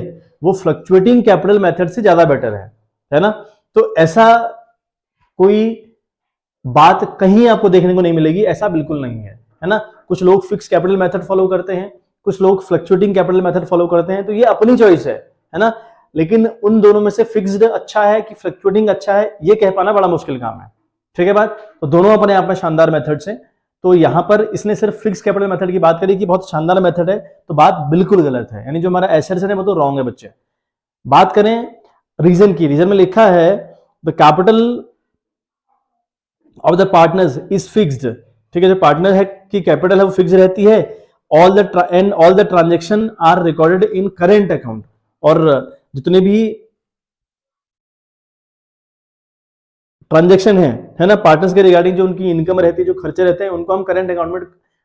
वो फ्लक्चुएटिंग कैपिटल मेथड से ज्यादा बेटर है ना। तो ऐसा कोई बात कहीं आपको देखने को नहीं मिलेगी, ऐसा बिल्कुल नहीं है ना। कुछ लोग फिक्स कैपिटल मेथड फॉलो करते हैं, कुछ लोग फ्लक्चुएटिंग कैपिटल मेथड फॉलो करते हैं, तो ये अपनी चॉइस है ना। लेकिन उन दोनों में से फिक्स्ड अच्छा है कि फ्लक्चुएटिंग अच्छा है, ये कह पाना बड़ा मुश्किल काम है। ठीक है बात, तो दोनों अपने आप में शानदार मेथड्स हैं। तो यहां पर इसने सिर्फ फिक्स कैपिटल मेथड की बात करी कि बहुत शानदार मेथड है, तो बात बिल्कुल गलत है, यानी जो हमारा एसर्शन है वो तो रॉन्ग है बच्चे। बात करें रीजन की, रीजन में लिखा है the capital of the partners is fixed. ठीक है, जो पार्टनर है की कैपिटल है वो फिक्स रहती है। All the transaction are recorded in current account, और जितने भी ट्रांजेक्शन है ना पार्टनर्स के रिगार्डिंग, जो उनकी इनकम रहती है, जो खर्चे रहते हैं, उनको हम करंट अकाउंट में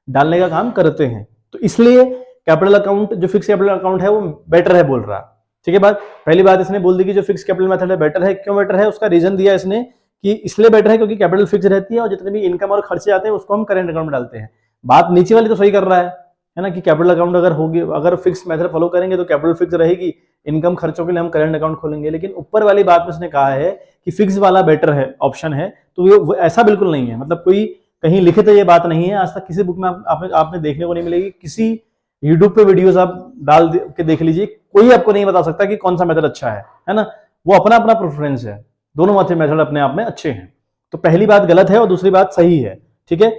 डालने का काम करते हैं। तो इसलिए कैपिटल अकाउंट, जो फिक्स कैपिटल अकाउंट है वो बेटर है बोल रहा है। ठीक है बात, पहली बात इसने बोल दी कि जो फिक्स कैपिटल मेथड है बेटर है। क्यों बेटर है, उसका रीजन दिया इसने कि इसलिए बेटर है क्योंकि कैपिटल फिक्स रहती है और जितने भी इनकम और खर्चे आते हैं उसको हम करंट अकाउंट में डालते हैं। बात नीचे वाली तो सही कर रहा है ना, कि कैपिटल अकाउंट अगर होगी, अगर फिक्स मेथड फॉलो करेंगे तो कैपिटल फिक्स रहेगी, इनकम खर्चों के लिए हम करंट अकाउंट खोलेंगे। लेकिन ऊपर वाली बात में उसने कहा है कि फिक्स वाला बेटर है, ऑप्शन है, तो वो ऐसा बिल्कुल नहीं है। मतलब कोई कहीं लिखित ये बात नहीं है, आज तक किसी बुक में आपने देखने को नहीं मिलेगी, किसी यूट्यूब पे वीडियोस आप डाल के देख लीजिए, कोई आपको नहीं बता सकता कि कौन सा मेथड अच्छा है ना। वो अपना अपना प्रेफरेंस है, दोनों मेथड अपने आप में अच्छे हैं। तो पहली बात गलत है और दूसरी बात सही है, ठीक है।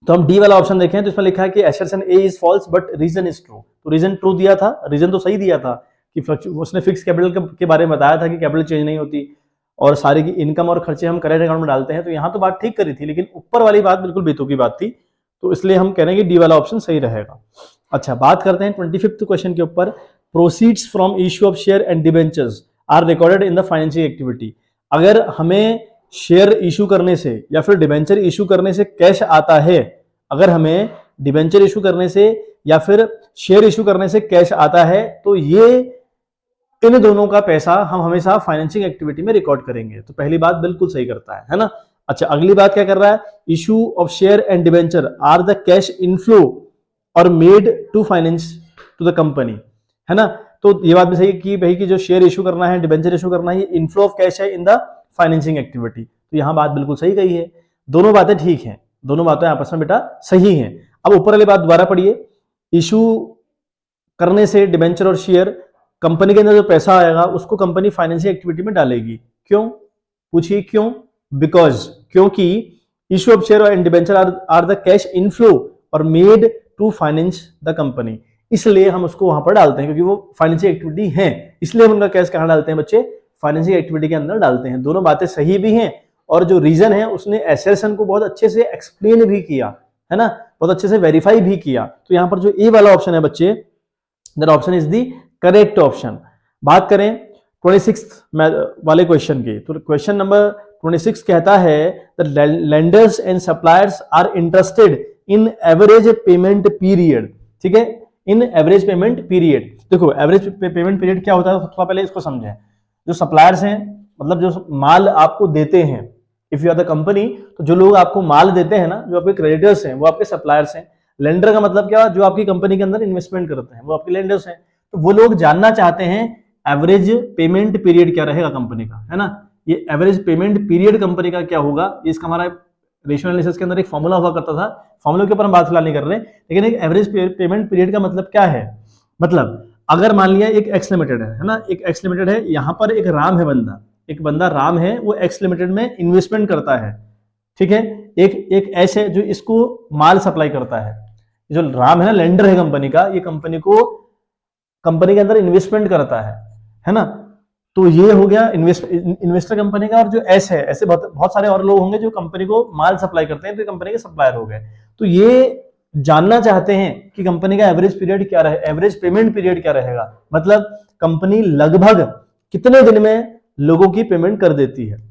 तो हम डी वाला ऑप्शन देखें तो इसमें लिखा है कि assertion A is false but reason is true. तो रीजन ट्रू दिया था, रीजन तो सही दिया था कि उसने फिक्स कैपिटल के बारे में बताया था कि कैपिटल चेंज नहीं होती और सारी की इनकम और खर्चे हम करेंट अकाउंट में डालते हैं। तो यहाँ तो बात ठीक करी थी, लेकिन ऊपर वाली बात बिल्कुल बेतुकी बात थी, तो इसलिए हम कह रहे हैं कि डी वाला ऑप्शन सही रहेगा। अच्छा, बात करते हैं 25th क्वेश्चन के ऊपर। Proceeds from issue of share and debentures are recorded in the financial activity. अगर हमें शेयर इशू करने से या फिर डिबेंचर इशू करने से कैश आता है, अगर हमें डिबेंचर इशू करने से या फिर शेयर इशू करने से कैश आता है, तो ये इन दोनों का पैसा हम हमेशा फाइनेंसिंग एक्टिविटी में रिकॉर्ड करेंगे। तो पहली बात बिल्कुल सही करता है ना। अच्छा, अगली बात क्या कर रहा है, issue of share and debenture are the cash inflow और made to finance to the company, है ना। तो ये बात भी सही कि भाई कि जो शेयर इशू करना है, डिबेंचर इशू करना है, ये इनफ्लो ऑफ कैश है इन द फाइनेंसिंग एक्टिविटी। तो यहां बात बिल्कुल सही कही है, दोनों बातें ठीक हैं, दोनों बातें आपस में बेटा सही हैं। अब ऊपर वाली बात दोबारा पढ़िए, इशू करने से डिबेंचर और शेयर, कंपनी के अंदर जो पैसा आएगा उसको कंपनी फाइनेंशियल एक्टिविटी में डालेगी। क्यों, पूछिए क्यों? बिकॉज, क्योंकि issue of share and debenture are the cash inflow और made to finance the company, इसलिए हम उसको वहां पर डालते हैं, क्योंकि वो फाइनेंशियल एक्टिविटी है, इसलिए हम उनका कैश कहां डालते हैं बच्चे? फाइनेंशियल एक्टिविटी के अंदर डालते हैं। दोनों बातें सही भी हैं, और जो रीजन है उसने एसेशन को बहुत अच्छे से एक्सप्लेन भी किया, है ना, बहुत अच्छे से वेरीफाई भी किया। तो यहां पर जो ए वाला ऑप्शन है बच्चे, that option is the correct option. बात करें 26 वाले क्वेश्चन की, तो क्वेश्चन नंबर 26 कहता है the lenders and suppliers are interested in average payment period, ठीक है, इन एवरेज पेमेंट पीरियड। देखो एवरेज पेमेंट पीरियड क्या होता है, सबसे पहले इसको समझें। जो सप्लायर्स हैं, मतलब जो माल आपको देते हैं, if you are the company, तो जो लोग आपको माल देते हैं ना, जो आपके क्रेडिटर्स हैं, वो आपके सप्लायर्स हैं। लेंडर का मतलब क्या, जो आपकी कंपनी के अंदर इन्वेस्टमेंट करते हैं, वो आपके लेंडर्स हैं। तो वो लोग जानना चाहते हैं एवरेज पेमेंट पीरियड क्या रहेगा कंपनी का, है ना। ये एवरेज पेमेंट पीरियड कंपनी का क्या होगा, इसका हमारा रेशियो एनालिसिस के अंदर एक फॉर्मूला हुआ करता था, फॉर्मूले के ऊपर हम बात फिलहाल नहीं कर रहे, लेकिन एक एवरेज पेमेंट पीरियड का मतलब क्या है, मतलब अगर मान लिया एक एक्स लिमिटेड है ना, एक एक्स लिमिटेड है, यहां पर एक राम है बंदा, एक बंदा राम है, वो एक्स लिमिटेड में इन्वेस्टमेंट करता है, ठीक है। एक एस है जो इसको माल सप्लाई करता है। जो राम है ना, लेंडर है कंपनी का, ये कंपनी को, कंपनी के अंदर इन्वेस्टमेंट करता है ना। तो ये हो गया इन्वेस्टर कंपनी का। और जो एस है, ऐसे बहुत सारे और लोग होंगे जो कंपनी को माल सप्लाई करते हैं, तो कंपनी के सप्लायर हो गए। तो ये जानना चाहते हैं कि कंपनी का एवरेज पीरियड क्या रहे, एवरेज पेमेंट पीरियड क्या रहेगा, मतलब कंपनी लगभग कितने दिन में लोगों की पेमेंट कर देती है।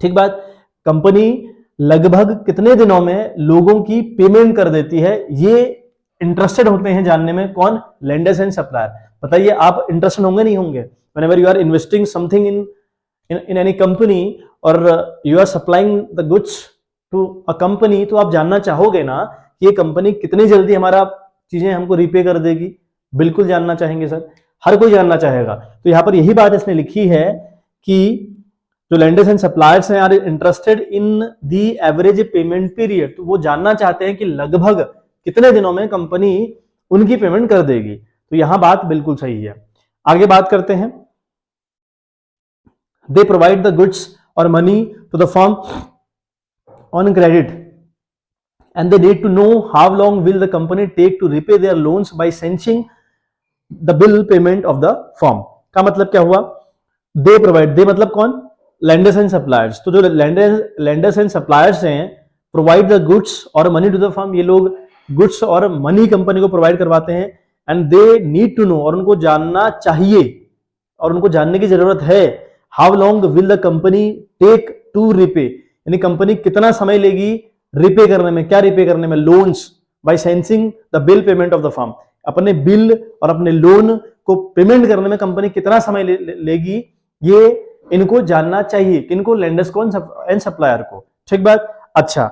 ठीक बात, कंपनी लगभग कितने दिनों में लोगों की पेमेंट कर देती है, ये इंटरेस्टेड होते हैं जानने में, कौन? Lenders and supplier. बताइए आप इंटरेस्टेड होंगे नहीं होंगे? Whenever you are investing something in any company और you are supplying the goods to a company, तो आप जानना चाहोगे ना कि ये कंपनी कितनी जल्दी हमारा चीजें हमको रिपे कर देगी। बिल्कुल जानना चाहेंगे सर, हर कोई जानना चाहेगा। तो यहां पर यही बात इसने लिखी है कि जो लेंडर्स एंड सप्लायर्स हैं are interested in the average payment period, तो वो जानना चाहते हैं कि लगभग कितने दिनों में कंपनी उनकी पेमेंट कर देगी। तो यहां बात बिल्कुल सही है। आगे बात करते हैं, दे प्रोवाइड द गुड्स और money to the firm on credit and they need to know how long will the company take to repay their loans by sending the bill payment of the firm। का मतलब क्या हुआ, they provide, they मतलब कौन? lenders and suppliers। तो जो lenders and suppliers हैं, provide the goods और money to the firm, ये लोग goods और money कंपनी को provide करवाते हैं। and they need to know, और उनको जानना चाहिए और उनको जानने की जरूरत है, how long will the company take to repay, यानी कंपनी कितना समय लेगी रिपे करने में। क्या रिपे करने में? Loans, by sensing the bill payment of the firm. अपने बिल और अपने लोन को पेमेंट करने में कंपनी कितना समय लेगी, ये इनको जानना चाहिए। किनको? लेंडर्स को एंड सप्लायर को। ठीक बात। अच्छा,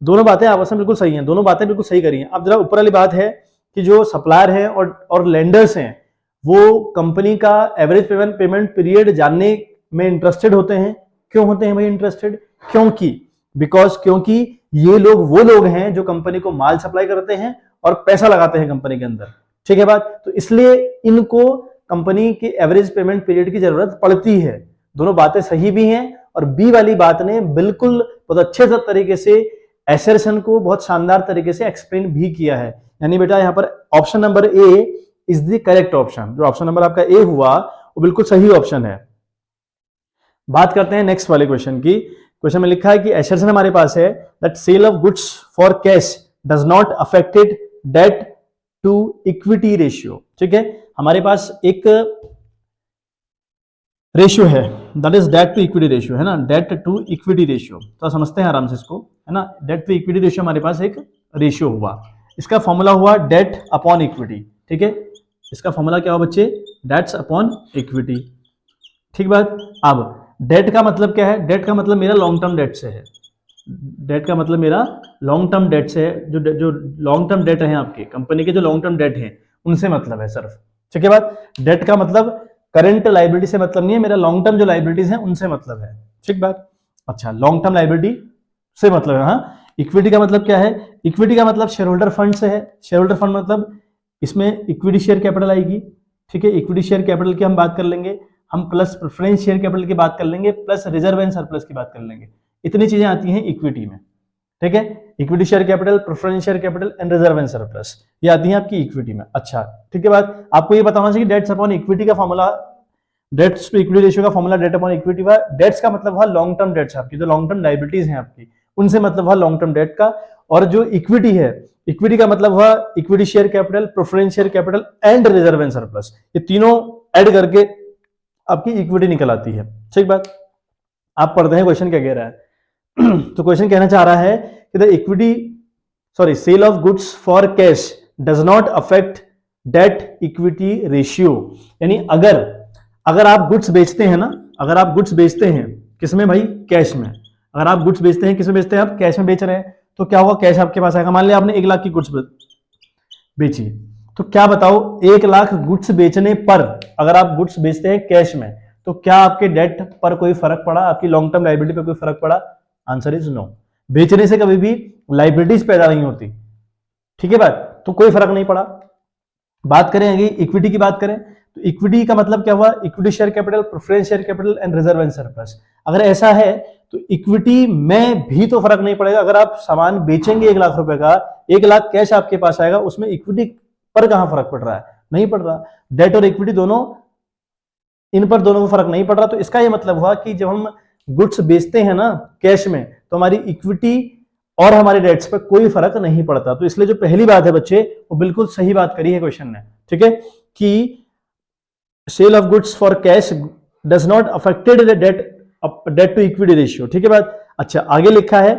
दोनों बातें आपस में बिल्कुल सही हैं, दोनों बातें बिल्कुल सही करी हैं। अब जरा ऊपर वाली बात है कि जो सप्लायर है और लेंडर्स हैं, वो कंपनी का एवरेज पेमेंट पीरियड जानने में इंटरेस्टेड होते हैं। क्यों होते हैं भाई इंटरेस्टेड? क्योंकि ये लोग वो लोग हैं जो कंपनी को माल सप्लाई करते हैं और पैसा लगाते हैं कंपनी के अंदर, ठीक है बात। तो इसलिए इनको कंपनी के एवरेज पेमेंट पीरियड की जरूरत पड़ती है। दोनों बातें सही भी हैं, और बी वाली बात ने बिल्कुल बहुत अच्छे से तरीके से एसर्शन को बहुत शानदार तरीके से एक्सप्लेन भी किया है। यानी बेटा यहाँ पर option number A is the correct option. जो ऑप्शन नंबर आपका ए हुआ वो बिल्कुल सही ऑप्शन है। बात करते हैं नेक्स्ट वाले क्वेश्चन की। क्वेश्चन में लिखा है कि एसर्शन हमारे पास है that sale of goods for cash does not affected debt to equity ratio. ठीक है, हमारे पास एक रेशियो है that is debt to equity ratio, है ना, डेट टू इक्विटी रेशियो। तो समझते हैं आराम से इसको, है ना। डेट टू इक्विटी रेशियो हमारे पास एक रेशियो हुआ, इसका फॉर्मूला हुआ डेट अपॉन इक्विटी। ठीक है, इसका फॉर्मूला क्या हुआ बच्चे, डेट्स अपॉन इक्विटी। ठीक बात। अब डेट का मतलब क्या है, डेट का मतलब मेरा लॉन्ग टर्म डेट से है। डेट का मतलब मेरा लॉन्ग टर्म डेट से है, जो लॉन्ग टर्म डेट है आपके कंपनी के, जो लॉन्ग टर्म डेट है उनसे मतलब है सिर्फ। ठीक है बात। डेट का मतलब करंट लाइबिलिटी से मतलब नहीं है, मेरा लॉन्ग टर्म जो लाइबिलिटीज है उनसे मतलब है। ठीक बात। अच्छा, लॉन्ग टर्म लाइबिलिटी से मतलब है। हाँ, इक्विटी का मतलब क्या है, इक्विटी का मतलब शेयर होल्डर फंड से है। शेयर होल्डर फंड मतलब इसमें इक्विटी शेयर कैपिटल आएगी। ठीक है, इक्विटी शेयर कैपिटल की हम बात कर लेंगे, हम प्लस प्रेफरेंस शेयर कैपिटल की बात कर लेंगे, प्लस रिजर्व एंड सरप्लस की बात कर लेंगे। इतनी चीजें आती हैं इक्विटी में। ठीक है, equity share capital, preference share capital and reserve and surplus, ये आती हैं आपकी इक्विटी में। अच्छा, ठीक है बात। आपको ये बताना चाहिए डेट्स अपॉन इक्विटी का formula, debts to equity ratio का फॉर्मूला डेट अपॉन इक्विटी हुआ। डेट्स का मतलब हुआ लॉन्ग टर्म डेट्स, आपकी जो लॉन्ग टर्म लाइबिलिटीज हैं आपकी, उनसे मतलब हुआ लॉन्ग टर्म डेट का। और जो इक्विटी है, इक्विटी का मतलब हुआ equity share capital, preference share capital and reserve and surplus, ये तीनों ऐड करके आपकी इक्विटी निकल आती है। ठीक बात। आप पढ़ते हैं क्वेश्चन क्या कह रहा है। तो क्वेश्चन कहना चाह रहा है कि the equity sale of goods for cash does not affect debt equity ratio. यानी अगर आप गुड्स बेचते हैं ना, अगर आप गुड्स बेचते हैं किसमें भाई, कैश में। अगर आप गुड्स बेचते हैं, किसमें बेचते हैं आप, कैश में बेच रहे हैं, तो क्या होगा, कैश आपके पास आएगा। मान लिया आपने 1 लाख की गुड्स बेची, तो क्या बताओ 1 लाख गुड्स बेचने पर अगर आप गुड्स बेचते हैं कैश में, तो क्या आपके डेट पर कोई फर्क पड़ा, आपकी लॉन्ग टर्म लाइबिलिटी पर कोई फर्क पड़ा? Answer is no. बेचने से कभी भी लाइबिलिटीज पैदा नहीं होती। ठीक है बात, तो कोई फर्क नहीं पड़ा। बात करें अगर इक्विटी की बात करें, तो इक्विटी का मतलब क्या हुआ, equity share capital, preference share capital and reserve and surplus. अगर ऐसा है तो इक्विटी में भी तो फर्क नहीं पड़ेगा। अगर आप सामान बेचेंगे 1 लाख रुपए का, 1 लाख कैश आपके पास आएगा, उसमें इक्विटी पर कहां फर्क पड़ रहा है, नहीं पड़ रहा। डेट और इक्विटी दोनों, इन पर दोनों को फर्क नहीं पड़ रहा। तो इसका यह मतलब हुआ कि जब हम गुड्स बेचते हैं ना कैश में, तो हमारी इक्विटी और हमारे डेट्स पर कोई फर्क नहीं पड़ता। तो इसलिए जो पहली बात है बच्चे, वो बिल्कुल सही बात करी है क्वेश्चन ने। ठीक है, कि sale of goods for cash does not affected debt to equity ratio. ठीक है बात। अच्छा, आगे लिखा है,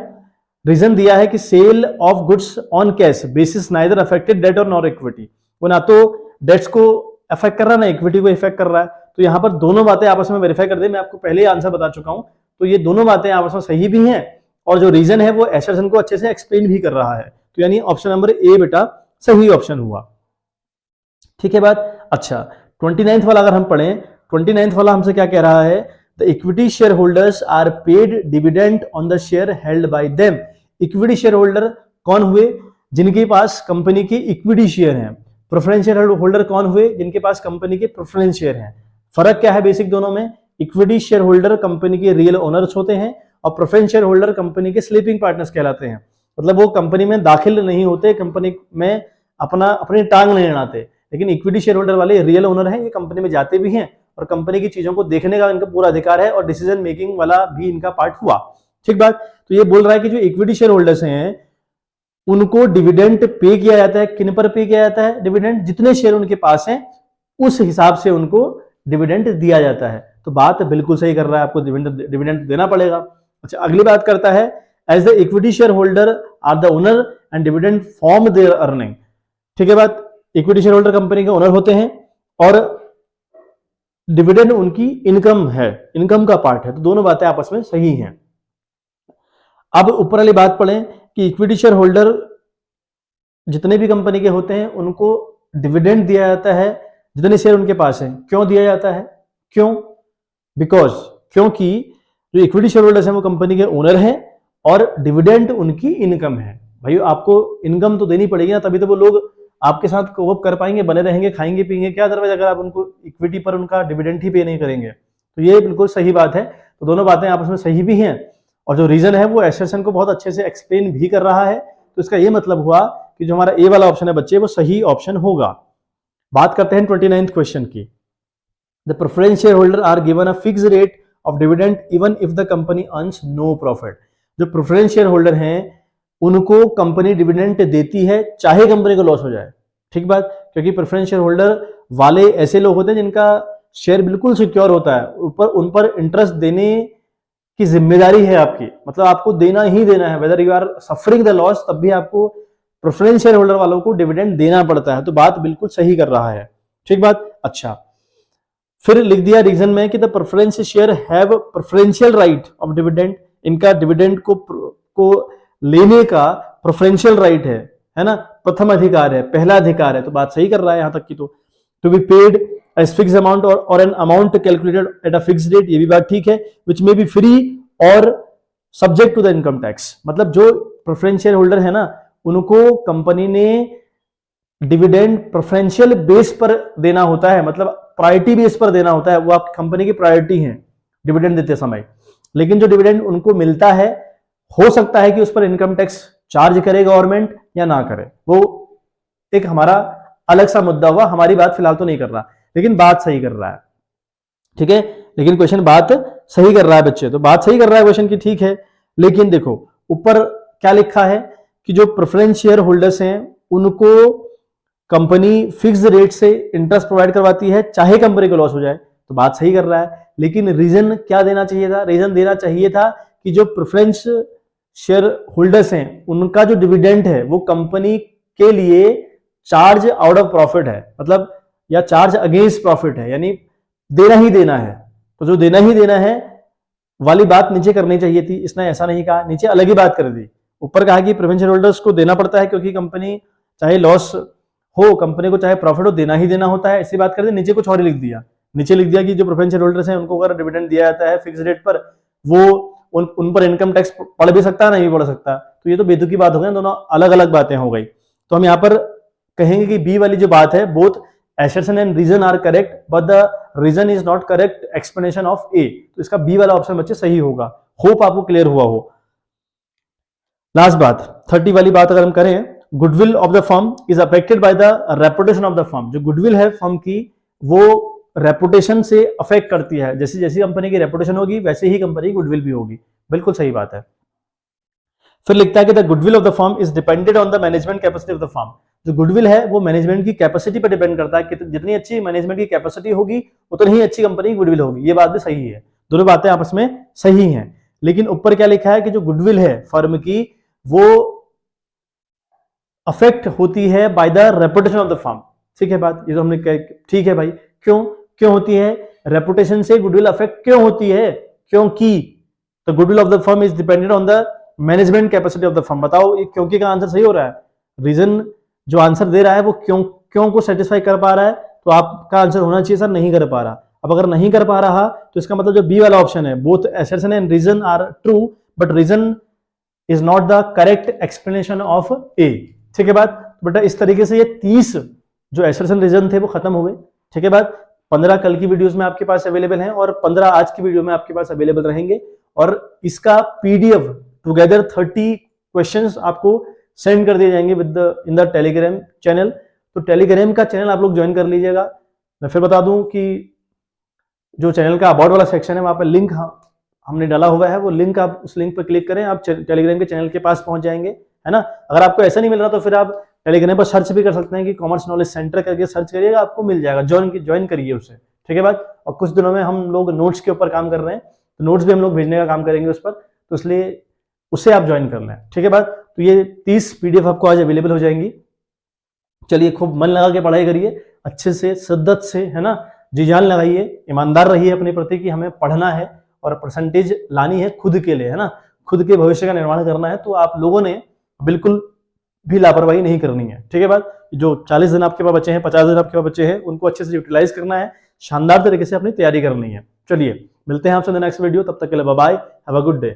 रीजन दिया है कि sale of goods on cash basis neither affected debt और नॉर इक्विटी। वो ना तो डेट्स को अफेक्ट कर रहा है, ना इक्विटी को इफेक्ट कर रहा है। तो यहां पर दोनों बातें आपस में वेरीफाई कर दी। मैं आपको पहले ही आंसर बता चुका हूं, तो ये दोनों बातें आपस में सही भी हैं, और जो रीजन है वो एसर्शन को अच्छे से एक्सप्लेन भी कर रहा है। तो यानी ऑप्शन नंबर ए बेटा सही ऑप्शन हुआ। ठीक है बात। अच्छा, 29th वाला अगर हम पढ़ें, 29th वाला हमसे क्या कह रहा है, the equity share holders are paid dividend on the share held by them. Equity share holder कौन हुए, जिनके पास कंपनी के इक्विटी शेयर हैं। प्रेफरेंस शेयर होल्डर कौन हुए, जिनके पास कंपनी के प्रेफरेंस शेयर हैं। फर्क क्या है बेसिक दोनों में, इक्विटी शेयर होल्डर कंपनी के रियल ओनर्स होते हैं, और प्रेफरेंस शेयर होल्डर कंपनी के स्लीपिंग पार्टनर्स कहलाते हैं। मतलब वो कंपनी में दाखिल नहीं होते, कंपनी में अपनी टांग नहीं अड़ाते। लेकिन इक्विटी शेयर होल्डर वाले रियल ओनर हैं, ये कंपनी में जाते भी हैं, और कंपनी की चीजों को देखने का इनका पूरा अधिकार है, और डिसीजन मेकिंग वाला भी इनका पार्ट हुआ। ठीक बात। तो ये बोल रहा है कि जो इक्विटी शेयर होल्डर्स हैं उनको डिविडेंड पे किया जाता है। किन पर पे किया जाता है डिविडेंड, जितने शेयर उनके पास हैं उस हिसाब से उनको डिविडेंड दिया जाता है। तो बात बिल्कुल सही कर रहा है, आपको डिविडेंड देना पड़ेगा। अच्छा, अगली बात करता है, as the equity share holder are the owner and dividend form their earning. ठीक है बात। इक्विटी शेयर होल्डर कंपनी के ओनर होते हैं, और डिविडेंड उनकी इनकम है, इनकम का पार्ट है। तो दोनों बातें आपस में सही हैं। अब ऊपर वाली बात पढ़ें कि इक्विटी शेयर होल्डर जितने भी कंपनी के होते हैं उनको डिविडेंड दिया जाता है जितने शेयर उनके पास हैं। क्यों दिया जाता है, क्यों? क्योंकि जो इक्विटी शेयर होल्डर्स हैं वो कंपनी के ओनर हैं, और डिविडेंड उनकी इनकम है। भाई आपको इनकम तो देनी पड़ेगी ना, तभी तो वो लोग आपके साथ कोऑप कर पाएंगे, बने रहेंगे, खाएंगे पिएंगे क्या, अदरवाइज अगर आप उनको इक्विटी पर उनका डिविडेंड ही पे नहीं करेंगे। तो ये बिल्कुल सही बात है। तो दोनों बातें आपस में सही भी हैं, और जो रीजन है वो एसर्शन को बहुत अच्छे से एक्सप्लेन भी कर रहा है। तो इसका ये मतलब हुआ कि जो हमारा ए वाला ऑप्शन है बच्चे, वो सही ऑप्शन होगा। बात करते हैं 29th क्वेश्चन की। The preference share holder are given a fix rate of dividend even if the company earns no profit. जो प्रेफरेंस शेयर होल्डर हैं उनको कंपनी डिविडेंड देती है चाहे कंपनी को लॉस हो जाए। ठीक बात, क्योंकि प्रेफरेंस शेयर होल्डर वाले ऐसे लोग होते हैं जिनका शेयर बिल्कुल सिक्योर होता है, ऊपर उन पर इंटरेस्ट देने की जिम्मेदारी है आपकी, मतलब आपको देना ही देना है, whether you are suffering the loss तब भी आपको प्रेफरेंस शेयर होल्डर वालों को डिविडेंड देना पड़ता है। तो बात बिल्कुल सही कर रहा है। ठीक बात। अच्छा, फिर लिख दिया रीजन में कि the preference share have preferential right of dividend, इनका डिविडेंड को लेने का प्रेफरेंशियल राइट है ना, प्रथम अधिकार है, पहला अधिकार है। तो बात सही कर रहा है यहां तक की। तो to be paid as fix amount और an amount calculated at a fix rate, ये भी बात ठीक है, विच मे बी फ्री और subject to the income tax. मतलब जो प्रेफरेंस शेयर होल्डर है ना, उनको कंपनी ने डिविडेंड प्रेफरेंशियल बेस पर देना होता है, मतलब प्रायोरिटी बेस पर देना होता है, वो आपकी कंपनी की प्रायोरिटी है डिविडेंड देते समय। लेकिन जो डिविडेंड उनको मिलता है, हो सकता है कि उस पर इनकम टैक्स चार्ज करे गवर्नमेंट या ना करे, वो एक हमारा अलग सा मुद्दा हुआ, हमारी बात फिलहाल तो नहीं कर रहा, लेकिन बात सही कर रहा है। ठीक है, लेकिन क्वेश्चन बात सही कर रहा है बच्चे, तो बात सही कर रहा है क्वेश्चन की, ठीक है। लेकिन देखो ऊपर क्या लिखा है कि जो प्रेफरेंस शेयर होल्डर्स हैं उनको कंपनी फिक्स रेट से इंटरेस्ट प्रोवाइड करवाती है चाहे कंपनी को लॉस हो जाए। तो बात सही कर रहा है, लेकिन रीजन क्या देना चाहिए था? रीजन देना चाहिए था कि जो प्रेफरेंस शेयर होल्डर्स हैं उनका जो डिविडेंड है वो कंपनी के लिए चार्ज आउट ऑफ प्रॉफिट है, मतलब या चार्ज अगेंस्ट प्रॉफिट है, यानी देना ही देना है। तो जो देना ही देना है वाली बात नीचे करनी चाहिए थी, इसने ऐसा नहीं कहा, नीचे अलग ही बात कर दी। ऊपर कहा कि प्रेफरेंस शेयर होल्डर्स को देना पड़ता है क्योंकि कंपनी चाहे लॉस हो, कंपनी को चाहे प्रॉफिट हो, देना ही देना होता है, ऐसी बात कर दी। नीचे कुछ और ही लिख दिया, नीचे लिख दिया कि जो प्रेफरेंस शेयर होल्डर्स हैं उनको अगर डिविडेंड दिया जाता है फिक्स रेट पर, वो उन पर इनकम टैक्स पड़ भी सकता है, नहीं पड़ सकता। तो ये तो बेतुकी बात हो गई, दोनों अलग अलग बातें हो गई। तो हम यहाँ पर कहेंगे कि बी वाली जो बात है, both assertion and reason are correct but the reason is not correct explanation of A। तो इसका बी वाला ऑप्शन बच्चे सही होगा। होप आपको क्लियर हुआ हो। लास्ट बात 30 वाली बात अगर हम करें, goodwill of the firm is affected by the reputation of the firm. जो गुडविल है फर्म की, वो रेपुटेशन से अफेक्ट करती है, जैसी जैसी कंपनी की रेपुटेशन होगी वैसे ही कंपनी की गुडविल भी होगी। बिल्कुल सही बात है। फिर लिखता है कि the goodwill of the firm is depended on the management capacity of the firm. जो गुडविल है वो मैनेजमेंट की कैपेसिटी पर डिपेंड करता है कि जितनी अच्छी मैनेजमेंट की कैपेसिटी होगी उतनी ही अच्छी कंपनी की गुडविल होगी। ये बात भी सही है, दोनों बातें आपस में सही हैं। लेकिन ऊपर क्या लिखा है कि जो गुडविल है फर्म की, वो अफेक्ट होती है by the reputation of the firm. ठीक है बात, ये तो हमने कहा, ठीक है भाई। क्यों होती है? रेपुटेशन से गुडविल अफेक्ट क्यों होती है? क्योंकि the goodwill of the firm is dependent on the management capacity of the firm. बताओ ये क्योंकि का आंसर सही हो रहा है? रीजन जो आंसर दे रहा है वो क्यों को सेटिस्फाई कर पा रहा है, तो आपका आंसर होना चाहिए सर नहीं कर पा रहा। अब अगर नहीं कर पा रहा तो इसका मतलब जो बी वाला ऑप्शन है, both assertion and reason are true but reason is not the correct explanation of A. ठीक है बात। बेटा इस तरीके से ये 30 जो assertion रीजन थे वो खत्म हो गए। ठीक है बात। 15 कल की वीडियोस में आपके पास अवेलेबल हैं और 15 आज की वीडियो में आपके पास अवेलेबल रहेंगे, और इसका पीडीएफ टुगेदर 30 क्वेश्चंस आपको सेंड कर दिए जाएंगे with in the Telegram channel. तो टेलीग्राम का चैनल आप लोग ज्वाइन कर लीजिएगा। मैं फिर बता दूं कि जो चैनल का अबाउट वाला सेक्शन है वहां पर लिंक हमने डाला हुआ है, वो लिंक आप उस लिंक पर क्लिक करें, आप टेलीग्राम के चैनल के पास पहुंच जाएंगे, है ना। अगर आपको ऐसा नहीं मिल रहा तो फिर आप टेलीग्राम पर सर्च भी कर सकते हैं कि कॉमर्स नॉलेज सेंटर करके सर्च करिएगा, आपको मिल जाएगा। ज्वाइन करिए उसे। ठीक है बात। और कुछ दिनों में हम लोग नोट्स के ऊपर काम कर रहे हैं, तो नोट्स भी हम लोग भेजने का काम करेंगे उस पर, तो इसलिए उसे आप ज्वाइन कर लें। ठीक है बात। तो ये 30 पीडीएफ आपको आज अवेलेबल हो जाएंगी। चलिए खूब मन लगा के पढ़ाई करिए, अच्छे से शिद्दत से, है ना, जी जान लगाइए, ईमानदार रहिए अपने प्रति कि हमें पढ़ना है और परसेंटेज लानी है खुद के लिए, है ना, खुद के भविष्य का निर्माण करना है। तो आप लोगों ने बिल्कुल भी लापरवाही नहीं करनी है। ठीक है बात। जो 40 दिन आपके पास बचे हैं, 50 दिन आपके पास बचे हैं, उनको अच्छे से यूटिलाइज करना है, शानदार तरीके से अपनी तैयारी करनी है। चलिए मिलते हैं आपसे नेक्स्ट वीडियो, तब तक के लिए bye bye, have a good day.